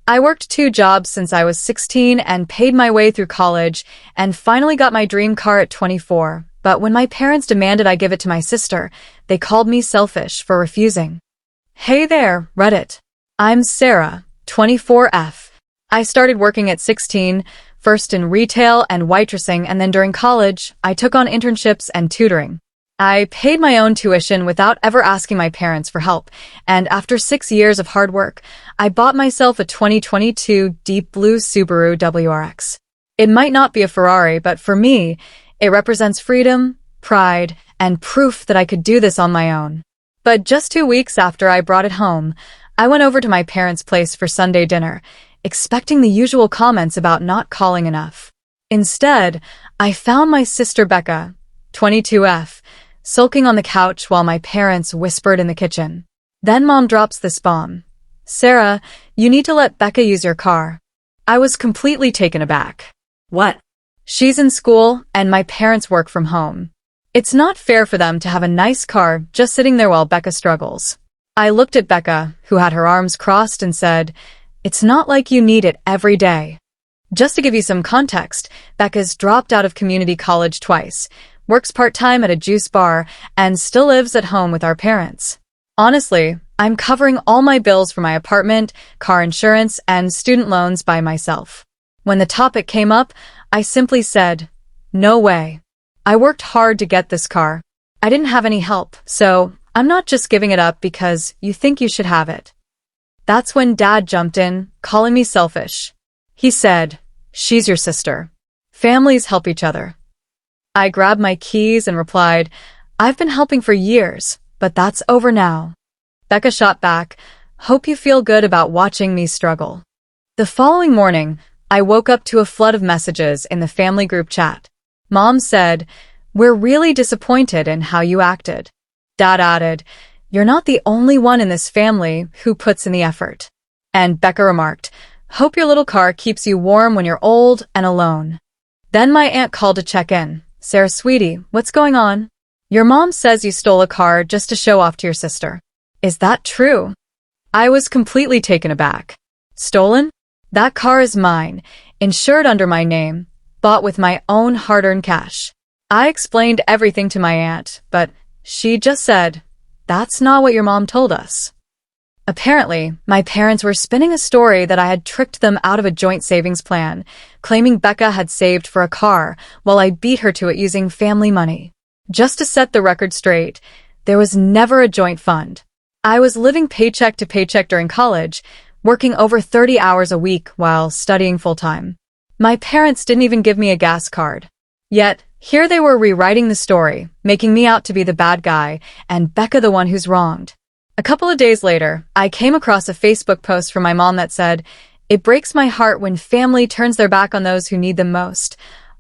I worked 2 jobs since I was 16 and paid my way through college and finally got my dream car at 24. But when my parents demanded I give it to my sister, they called me selfish for refusing. Hey there, Reddit. I'm Sarah, 24F. I started working at 16, first in retail and waitressing, and then during college, I took on internships and tutoring. I paid my own tuition without ever asking my parents for help, and after 6 years of hard work, I bought myself a 2022 deep blue Subaru WRX. It might not be a Ferrari, but for me, it represents freedom, pride, and proof that I could do this on my own. But just 2 weeks after I brought it home, I went over to my parents' place for Sunday dinner, expecting the usual comments about not calling enough. Instead, I found my sister Becca, 22F, sulking on the couch while my parents whispered in the kitchen. Then Mom drops this bomb. Sarah, you need to let Becca use your car. I was completely taken aback. What? She's in school, and my parents work from home. It's not fair for them to have a nice car just sitting there while Becca struggles. I looked at Becca, who had her arms crossed, and said, "It's not like you need it every day." Just to give you some context, Becca's dropped out of community college twice, works part-time at a juice bar, and still lives at home with our parents. Honestly, I'm covering all my bills for my apartment, car insurance, and student loans by myself. When the topic came up, I simply said, "No way. I worked hard to get this car. I didn't have any help, so I'm not just giving it up because you think you should have it." That's when Dad jumped in, calling me selfish. He said, "She's your sister. Families help each other." I grabbed my keys and replied, "I've been helping for years, but that's over now." Becca shot back, "Hope you feel good about watching me struggle." The following morning, I woke up to a flood of messages in the family group chat. Mom said, "We're really disappointed in how you acted." Dad added, "You're not the only one in this family who puts in the effort." And Becca remarked, "Hope your little car keeps you warm when you're old and alone." Then my aunt called to check in. "Sarah, sweetie, what's going on? Your mom says you stole a car just to show off to your sister. Is that true?" I was completely taken aback. Stolen? That car is mine, insured under my name, bought with my own hard-earned cash. I explained everything to my aunt, but she just said, "That's not what your mom told us." Apparently, my parents were spinning a story that I had tricked them out of a joint savings plan, claiming Becca had saved for a car while I beat her to it using family money. Just to set the record straight, there was never a joint fund. I was living paycheck to paycheck during college, working over 30 hours a week while studying full-time. My parents didn't even give me a gas card. Yet, here they were rewriting the story, making me out to be the bad guy and Becca the one who's wronged. A couple of days later, I came across a Facebook post from my mom that said, "It breaks my heart when family turns their back on those who need them most,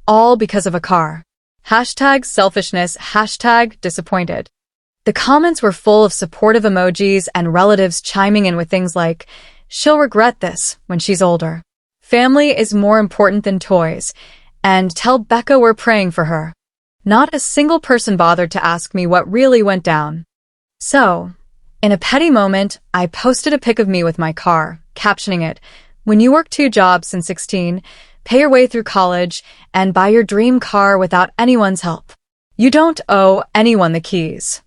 all because of a car. Hashtag selfishness, hashtag disappointed." The comments were full of supportive emojis and relatives chiming in with things like, "She'll regret this when she's older. Family is more important than toys," and "Tell Becca we're praying for her." Not a single person bothered to ask me what really went down. So, in a petty moment, I posted a pic of me with my car, captioning it, "When you work 2 jobs since 16, pay your way through college, and buy your dream car without anyone's help, you don't owe anyone the keys."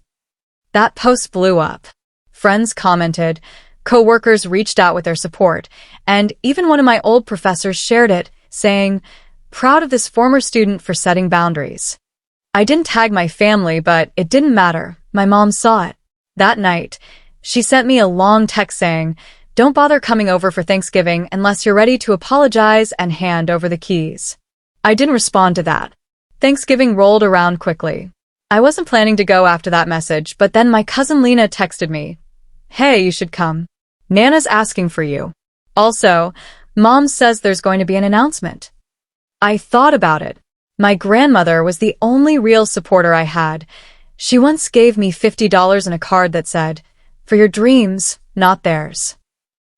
That post blew up. Friends commented, co-workers reached out with their support, and even one of my old professors shared it, saying, "Proud of this former student for setting boundaries." I didn't tag my family, but it didn't matter. My mom saw it. That night, she sent me a long text saying, "Don't bother coming over for Thanksgiving unless you're ready to apologize and hand over the keys." I didn't respond to that. Thanksgiving rolled around quickly. I wasn't planning to go after that message, but then my cousin Lena texted me, "Hey, you should come. Nana's asking for you. Also, Mom says there's going to be an announcement." I thought about it. My grandmother was the only real supporter I had. She once gave me $50 in a card that said, "For your dreams, not theirs."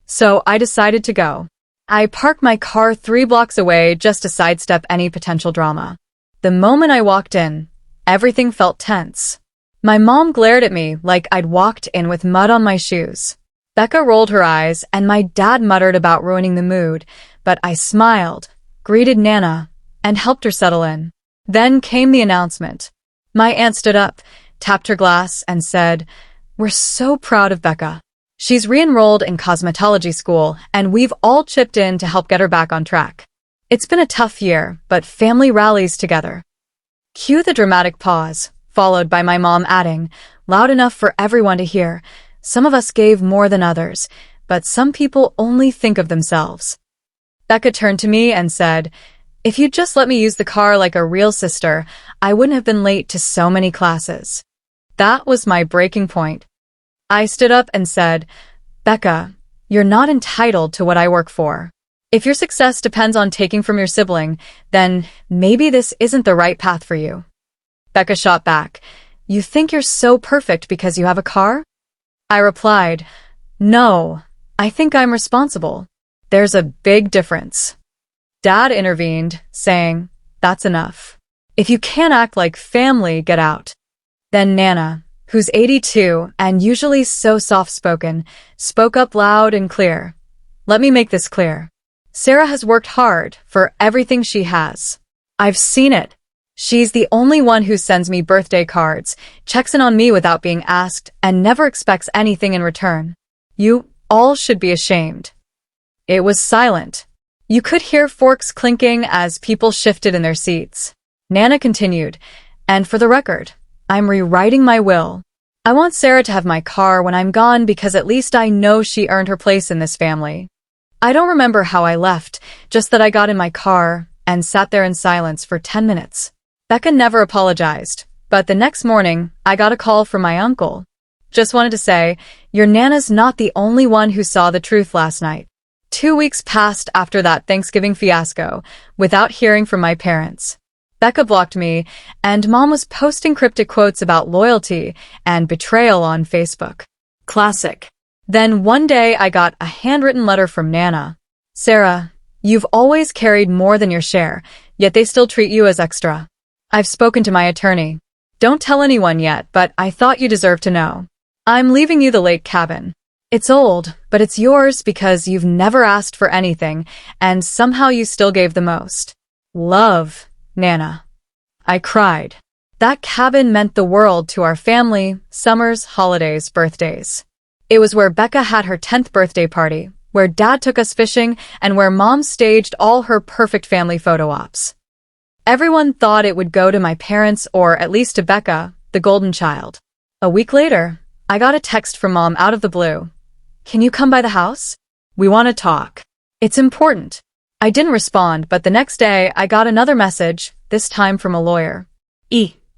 So I decided to go. I parked my car 3 blocks away just to sidestep any potential drama. The moment I walked in, everything felt tense. My mom glared at me like I'd walked in with mud on my shoes. Becca rolled her eyes, and my dad muttered about ruining the mood, but I smiled, greeted Nana, and helped her settle in. Then came the announcement. My aunt stood up, tapped her glass, and said, "We're so proud of Becca. She's re-enrolled in cosmetology school, and we've all chipped in to help get her back on track. It's been a tough year, but family rallies together." Cue the dramatic pause, followed by my mom adding, loud enough for everyone to hear, "Some of us gave more than others, but some people only think of themselves." Becca turned to me and said, "If you'd just let me use the car like a real sister, I wouldn't have been late to so many classes." That was my breaking point. I stood up and said, "Becca, you're not entitled to what I work for. If your success depends on taking from your sibling, then maybe this isn't the right path for you." Becca shot back, "You think you're so perfect because you have a car?" I replied, "No, I think I'm responsible. There's a big difference." Dad intervened, saying, "That's enough. If you can't act like family, get out." Then Nana, who's 82 and usually so soft-spoken, spoke up loud and clear. "Let me make this clear. Sarah has worked hard for everything she has. I've seen it. She's the only one who sends me birthday cards, checks in on me without being asked, and never expects anything in return. You all should be ashamed." It was silent. You could hear forks clinking as people shifted in their seats. Nana continued, "And for the record, I'm rewriting my will. I want Sarah to have my car when I'm gone because at least I know she earned her place in this family." I don't remember how I left, just that I got in my car and sat there in silence for 10 minutes. Becca never apologized, but the next morning, I got a call from my uncle. "Just wanted to say, your Nana's not the only one who saw the truth last night." 2 weeks passed after that Thanksgiving fiasco, without hearing from my parents. Becca blocked me, and Mom was posting cryptic quotes about loyalty and betrayal on Facebook. Classic. Then one day I got a handwritten letter from Nana. "Sarah, you've always carried more than your share, yet they still treat you as extra. I've spoken to my attorney. Don't tell anyone yet, but I thought you deserved to know. I'm leaving you the lake cabin. It's old, but it's yours because you've never asked for anything, and somehow you still gave the most. Love, Nana." I cried. That cabin meant the world to our family, summers, holidays, birthdays. It was where Becca had her 10th birthday party, where Dad took us fishing, and where Mom staged all her perfect family photo ops. Everyone thought it would go to my parents or at least to Becca, the golden child. A week later, I got a text from Mom out of the blue. "Can you come by the house? We want to talk. It's important." I didn't respond, but the next day I got another message, this time from a lawyer.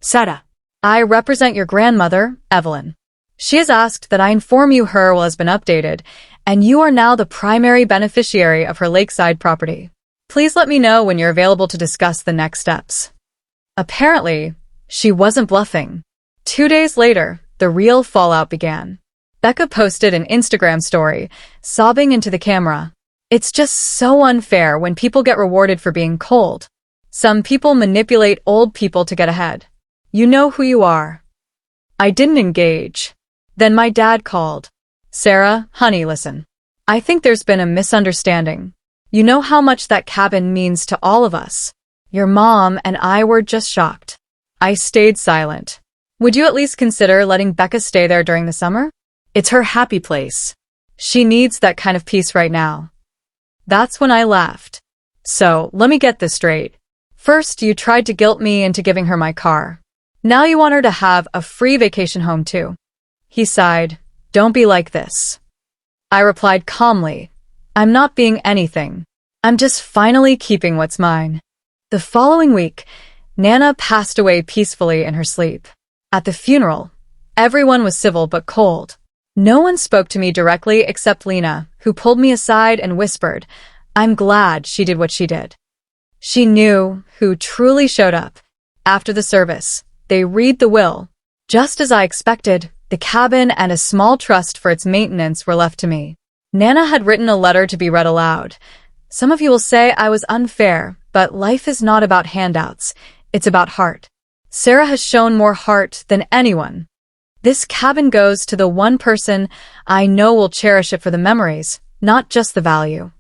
Sarah, I represent your grandmother, Evelyn. She has asked that I inform you her will has been updated, and you are now the primary beneficiary of her lakeside property. Please let me know when you're available to discuss the next steps." Apparently, she wasn't bluffing. 2 days later, the real fallout began. Becca posted an Instagram story, sobbing into the camera. "It's just so unfair when people get rewarded for being cold. Some people manipulate old people to get ahead. You know who you are." I didn't engage. Then my dad called. "Sarah, honey, listen. I think there's been a misunderstanding. You know how much that cabin means to all of us. Your mom and I were just shocked." I stayed silent. "Would you at least consider letting Becca stay there during the summer? It's her happy place. She needs that kind of peace right now." That's when I laughed. "So, let me get this straight. First, you tried to guilt me into giving her my car. Now you want her to have a free vacation home too." He sighed. "Don't be like this." I replied calmly, "I'm not being anything. I'm just finally keeping what's mine." The following week, Nana passed away peacefully in her sleep. At the funeral, everyone was civil but cold. No one spoke to me directly except Lena, who pulled me aside and whispered, "I'm glad she did what she did." She knew who truly showed up. After the service, they read the will. Just as I expected, the cabin and a small trust for its maintenance were left to me. Nana had written a letter to be read aloud. Some of you will say I was unfair, but life is not about handouts. It's about heart. Sarah has shown more heart than anyone. This cabin goes to the one person I know will cherish it for the memories, not just the value.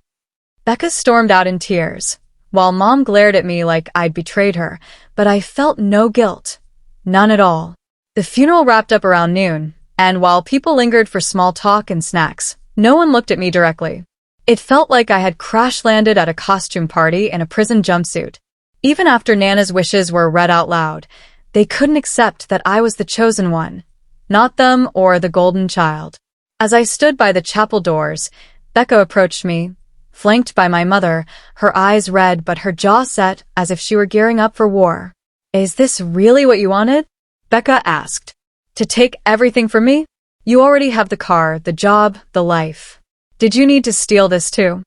Becca stormed out in tears, while Mom glared at me like I'd betrayed her, but I felt no guilt. None at all. The funeral wrapped up around noon, and while people lingered for small talk and snacks, no one looked at me directly. It felt like I had crash-landed at a costume party in a prison jumpsuit. Even after Nana's wishes were read out loud, they couldn't accept that I was the chosen one, not them or the golden child. As I stood by the chapel doors, Becca approached me, flanked by my mother, her eyes red but her jaw set as if she were gearing up for war. "Is this really what you wanted?" Becca asked. "To take everything from me? You already have the car, the job, the life. Did you need to steal this too?"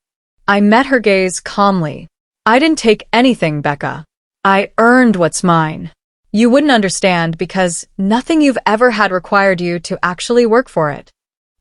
I met her gaze calmly. "I didn't take anything, Becca. I earned what's mine. You wouldn't understand because nothing you've ever had required you to actually work for it."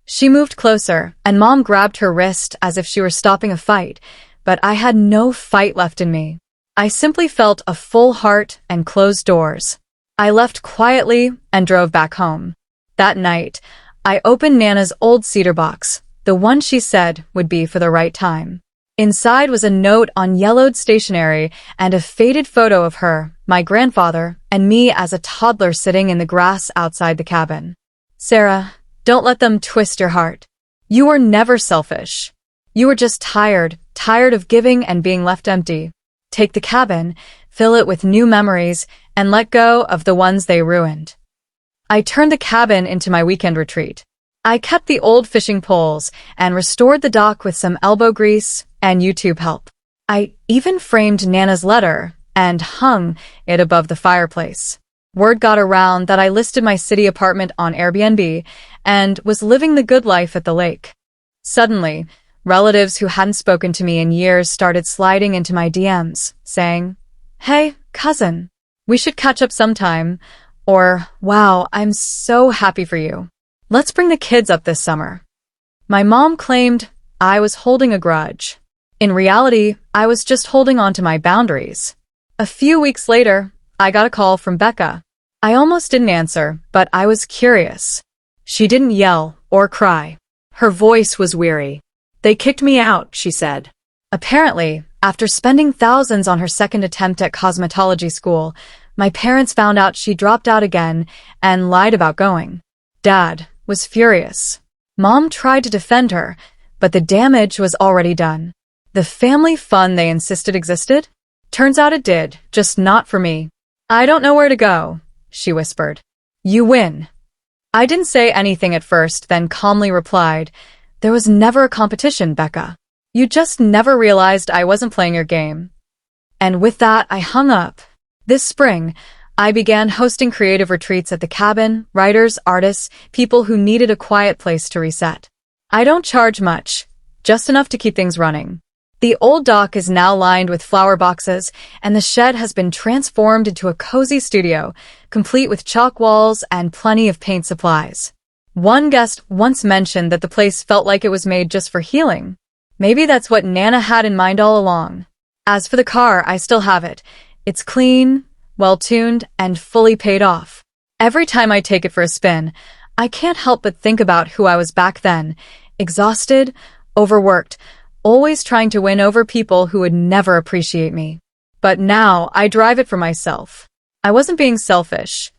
She moved closer, and Mom grabbed her wrist as if she were stopping a fight, but I had no fight left in me. I simply felt a full heart and closed doors. I left quietly and drove back home. That night, I opened Nana's old cedar box, the one she said would be for the right time. Inside was a note on yellowed stationery and a faded photo of her, my grandfather, and me as a toddler sitting in the grass outside the cabin. "Sarah, don't let them twist your heart. You were never selfish. You were just tired of giving and being left empty. Take the cabin, fill it with new memories, and let go of the ones they ruined." I turned the cabin into my weekend retreat. I kept the old fishing poles and restored the dock with some elbow grease and YouTube help. I even framed Nana's letter and hung it above the fireplace. Word got around that I listed my city apartment on Airbnb and was living the good life at the lake. Suddenly, relatives who hadn't spoken to me in years started sliding into my DMs, saying, "Hey, cousin, we should catch up sometime," or "Wow, I'm so happy for you. Let's bring the kids up this summer." My mom claimed I was holding a grudge. In reality, I was just holding on to my boundaries. A few weeks later, I got a call from Becca. I almost didn't answer, but I was curious. She didn't yell or cry. Her voice was weary. "They kicked me out," she said. Apparently, after spending thousands on her second attempt at cosmetology school, my parents found out she dropped out again and lied about going. Dad was furious. Mom tried to defend her, but the damage was already done. The family fun they insisted existed? Turns out it did, just not for me. "I don't know where to go," she whispered. "You win." I didn't say anything at first, then calmly replied, "There was never a competition, Becca. You just never realized I wasn't playing your game." And with that, I hung up. This spring, I began hosting creative retreats at the cabin, writers, artists, people who needed a quiet place to reset. I don't charge much, just enough to keep things running. The old dock is now lined with flower boxes, and the shed has been transformed into a cozy studio, complete with chalk walls and plenty of paint supplies. One guest once mentioned that the place felt like it was made just for healing. Maybe that's what Nana had in mind all along. As for the car, I still have it. It's clean, well-tuned, and fully paid off. Every time I take it for a spin, I can't help but think about who I was back then, exhausted, overworked, always trying to win over people who would never appreciate me. But now I drive it for myself. I wasn't being selfish.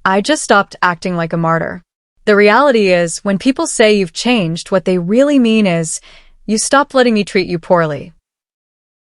I just stopped acting like a martyr. The reality is, when people say you've changed, what they really mean is, you stopped letting me treat you poorly.